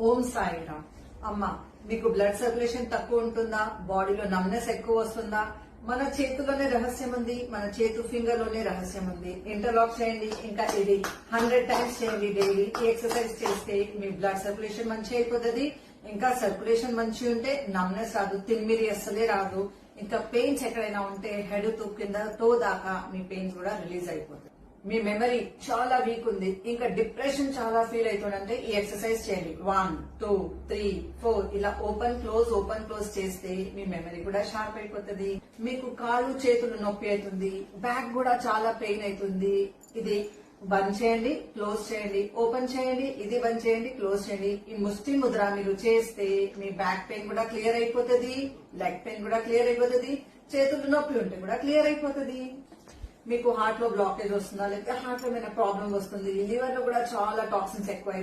ఓం సాయిరామ్. అమ్మ, మీకు blood circulation తక్కువ ఉంటుందా? బాడీలో నమ్నెస్ ఎక్కువ వస్తుందా? మన చేతిలోనే రహస్యం ఉంది, మన చేతు ఫింగర్ లోనే రహస్యం ఉంది. ఇంటర్లాక్ చేయండి. ఇంకా ఇది 100 టైమ్స్ చేయండి డైలీ. ఈ ఎక్సర్సైజ్ చేస్తే మీ బ్లడ్ సర్క్యులేషన్ మంచి అయిపోతుంది. ఇంకా సర్క్యులేషన్ మంచి ఉంటే నమ్నెస్ రాదు, తిమ్మిరి అస్సలే రాదు. ఇంకా పెయిన్స్ ఎక్కడైనా ఉంటే హెడ్ తో కింద తో దాకా మీ పెయిన్స్ కూడా రిలీజ్ అయిపోతుంది. మీ మెమరీ చాలా వీక్ ఉంది, ఇంకా డిప్రెషన్ చాలా ఫీల్ అవుతుందంటే ఈ ఎక్సర్సైజ్ చేయండి. 1 2 3 4 ఇలా ఓపెన్ క్లోజ్ చేస్తే మీ మెమరీ కూడా షార్ప్ అయిపోతుంది. మీకు కాళ్ళు చేతులు నొప్పి అవుతుంది, బ్యాక్ కూడా చాలా పెయిన్ అవుతుంది. ఇది బంద్ చేయండి, క్లోజ్ చేయండి, ఓపెన్ చేయండి, ఇది బంద్ చేయండి, క్లోజ్ చేయండి. ఈ ముష్టి ముద్ర మీరు చేస్తే మీ బ్యాక్ పెయిన్ కూడా క్లియర్ అయిపోతుంది, లెగ్ పెయిన్ కూడా క్లియర్ అయిపోతుంది, చేతులు నొప్పి ఉంటే కూడా క్లియర్ అయిపోతుంది. మీకు హార్ట్ లో బ్లాకేజ్ వస్తుందా, లేకపోతే హార్ట్ లో ఏమైనా ప్రాబ్లం వస్తుంది, లివర్ లో కూడా చాలా టాక్సిన్స్ ఎక్కువ